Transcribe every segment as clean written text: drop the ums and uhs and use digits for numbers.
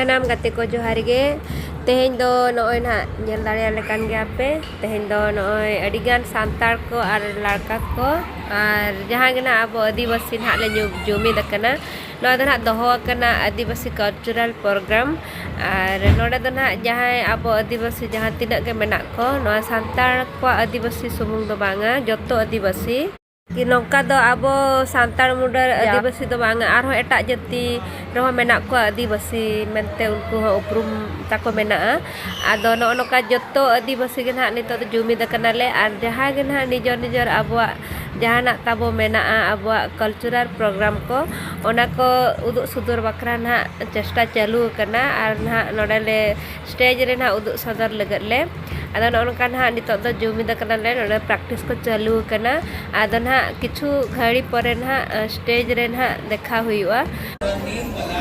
Sanam gate ko johar ge tehen do noy na nyel dare lekan ge ape tehen do noy adigan santar ko ar larka ko ar jahan ge na abo adivasi na le jumi dakana no do na doho kana adivasi cultural program ar noda do na jahan abo adivasi jahan tinak ge menak ko no santar ko adivasi sumung do banga joto adivasi कि नौका दो आबो सांतार मुडर आदिवासी दो बांग आरो एटा जति रहो मेना को आदिवासी मेनते उनको उपरुम ताको मेना आदो नो नोका जत्तो आदिवासी के ना नितो जुमी दकनाले आर जहा के ना निजर निजर आबो जहाना ताबो मेना आबो कल्चरल प्रोग्राम को ओना को उदु सुदूर बकरा ना चेष्टा चालू करना आर ना नोडले स्टेज रे ना उदु सदर लगले आदो नोका ना नितो दो जुमी दकनाले नोडे प्रैक्टिस को चालू करना आदो ना किछु घड़ी परे ना स्टेज रे ना देखा हुआ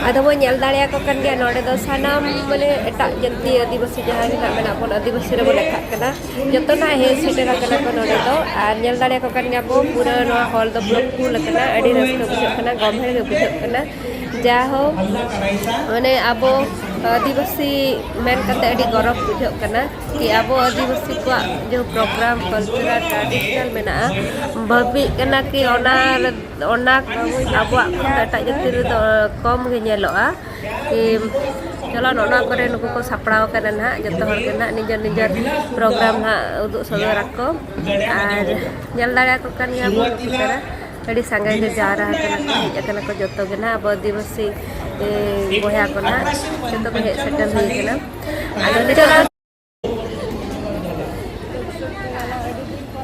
आदो वो नेल दाड़िया को कन गया नोडे दो सानाम माने एटा जंती आदिवासी जहां ना मेना कोन आदिवासी रे बोले खाकना जतो ना हे सिटेरा कना को नोडे दो आर नेल दाड़िया को कन गया बो पूरा नो हॉल दो ब्लॉक फुल कना अडी रस्ता बुझ कना गमहे गे बुझ कना जा हो माने आबो आदिवासी मेन कते अडी गौरव बुझ कना कि आबो आदिवासी को जो प्रोग्राम कल्चरल ट्रेडिशनल मेना भबी कना कि ओना आबो एटा जंती रे दो कम गे नेलोआ कि चलो नोना करे नुको को सापड़ाव करना ना जतो हर के ना निजर निजर प्रोग्राम ना उदु सदर रखो आर नेल दाड़ा को कन या बो तरह अड़ी संगे के जा रहा है कना को जतो के ना अब आदिवासी बोया को ना जतो को हे सेटल हुई के ना आदो चलो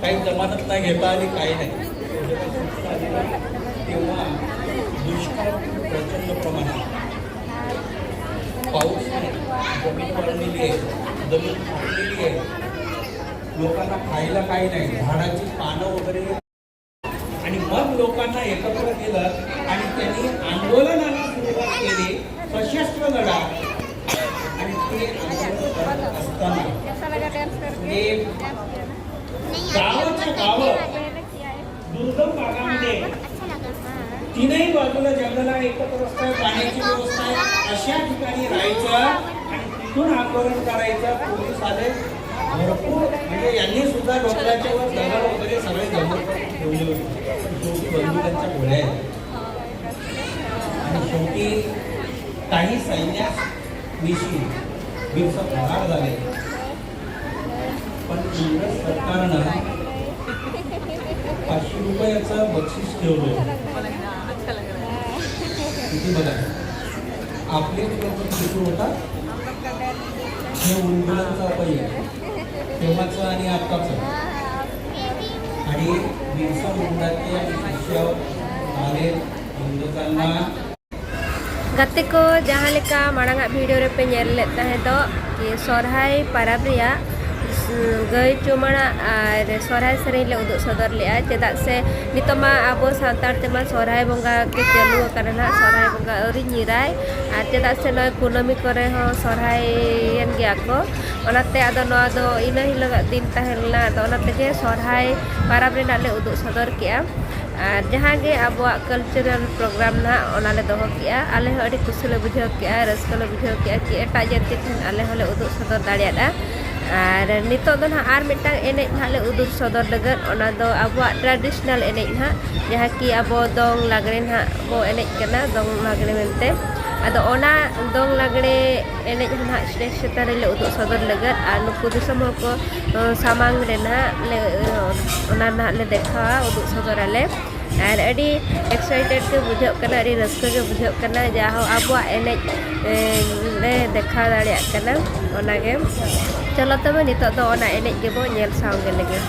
काही जमानत नाही घेता आली काही नाही तेव्हा दुष्काळ प्रचंड प्रमाणात पाऊस जमीन पडलेली आहे जमीन फाटलेली आहे लोकांना खायला काही नाही झाडाची पानं वगैरे आणि मग लोकांना एकत्र केलं आणि त्यांनी आंदोलनाला सुरुवात केली सशस्त्र लढा आणि ते आंदोलन करत असताना गावाच्या गाव दुर्गम भागामध्ये तीनही बाजूला जंगल आहे एकत्र रस्ता आहे पाण्याची व्यवस्था आहे अशा ठिकाणी राहायचं आणि तिथून आंदोलन करायचं पोलीस आले भरपूर म्हणजे यांनी सुद्धा डोंगराच्या वर दगड वगैरे सगळे जमत ठेवले होते शेवटी बंदुकांच्या गोळ्या आहेत आणि शेवटी काही सैन्यास विषयी दिवस फरार झाले पण इंग्रज सरकारनं 500 रुपयाचं बक्षीस ठेवलं किती बघा आपले लोक किती होता हे उंदरांचा अपयश तेव्हाचं आणि आत्ताचं आणि बिरसा मुंडाचे आणि शिष्य आले इंग्रजांना गते को जहाँ लेका माड़ांगा वीडियो रे पे नेल लेता है तो कि सोरहाय परब रिया गई चुमाना और सोरहाय सेरें ले उदु सदर ले चेदा से नितमा आबो सांतार तेमा सोरहाय बंगा के चालू करना सोरहाय बंगा औरी निराय और चेदा से नय कुनमी करे हो सोरहाय यन गया को ओनाते आदो नो आदो इना हिलग दिन तहलना तो ओनाते के सोरहाय परब रे नाले उदु सदर किया और जहाँ के अब कल्चरल प्रोग्राम ना ओनाले दोहो किया आले हो अडी खुशी ले बुझाव किया रस्का ले बुझाव किया कि एटा जति ठन आले होले उदु सदर दाड़ियादा और नितो दो ना आर मिटांग एने नाले उदु सदर लगन ओना दो अब ट्रेडिशनल एने ना जहाँ कि अब दोंग लागरे ना बो एने कना दोंग लागरे मेनते आदो ओना दोंग लागरे एने ना स्टेज सेतारे ले उदु सदर लगन और नुकु दिसम को सामांग रे ना ले ओना ना ले देखा उदु सदर आले और अड़ी एक्साइटेड के बुझाव कना अड़ी रस्का के बुझाव कना जाहो आबो एने ले देखा दाड़िया कना ओना के चलो तब नितो दो ओना एने के बो नेल साउंड लगे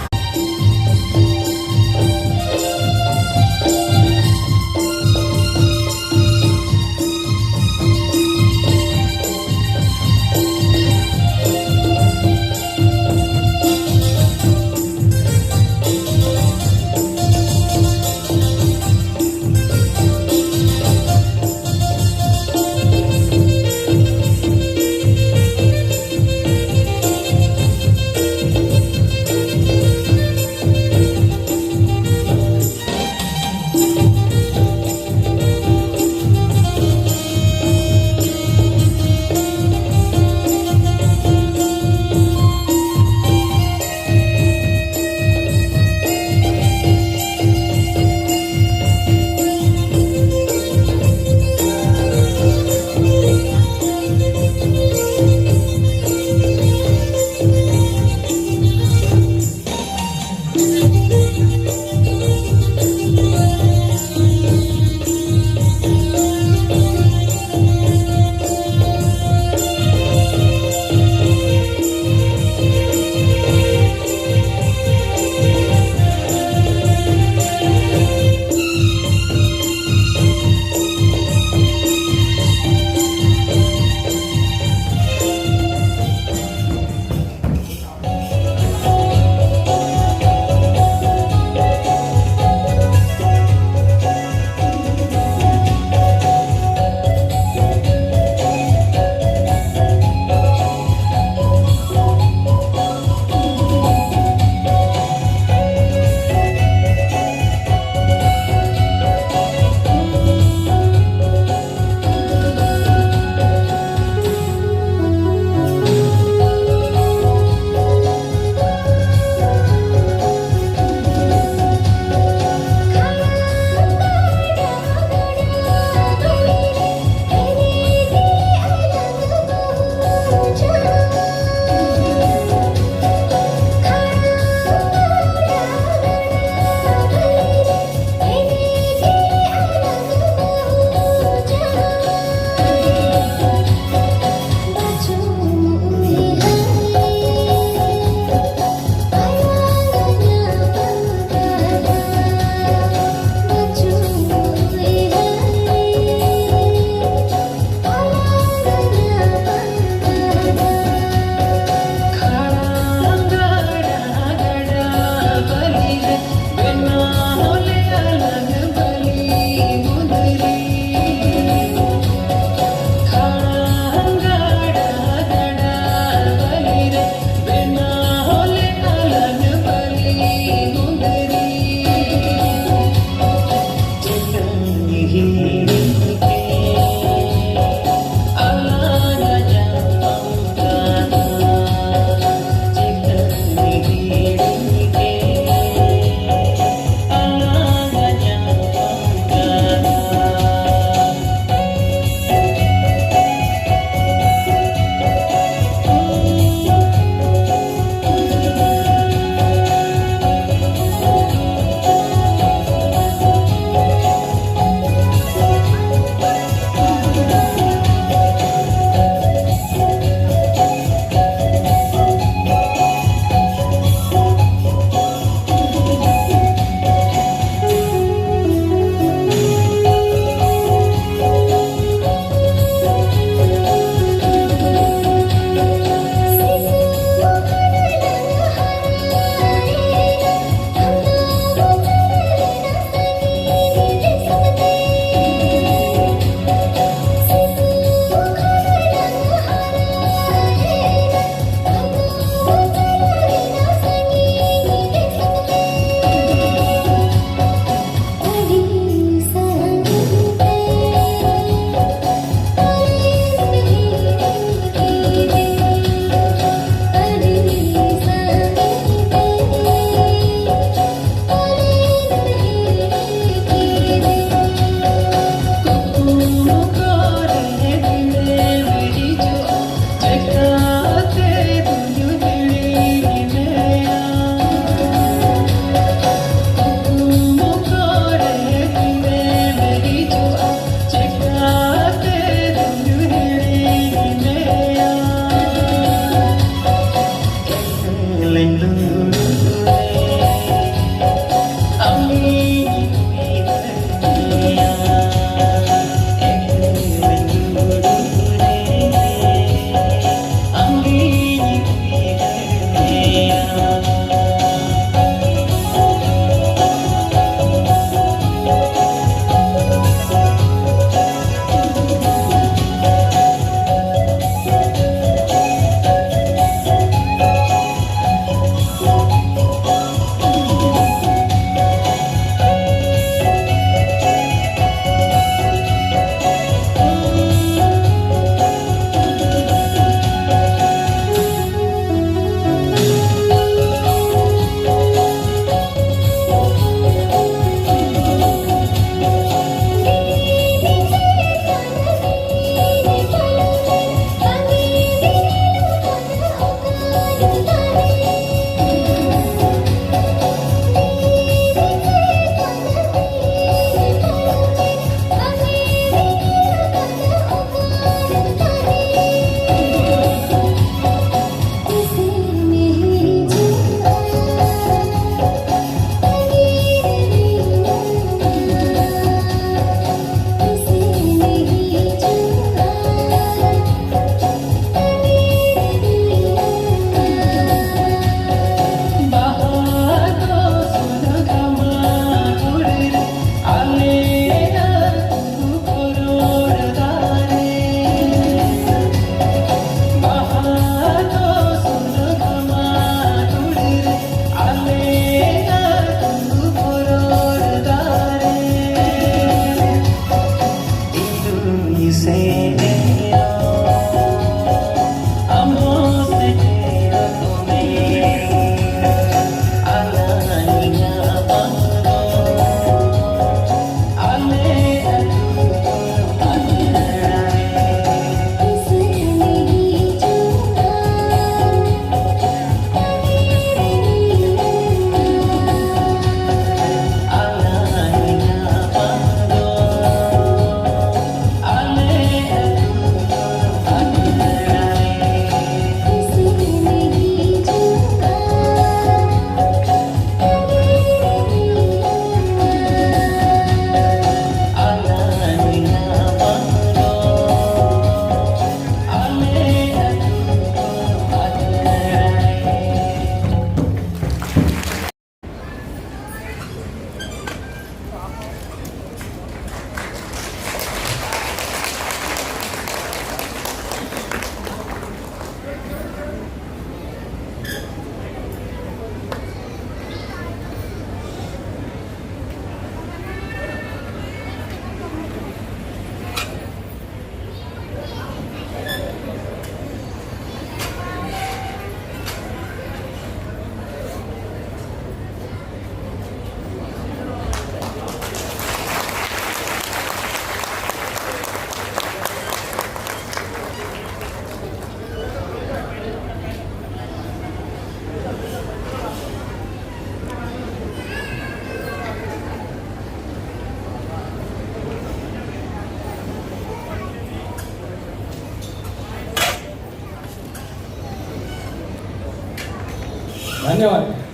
धन्यवाद.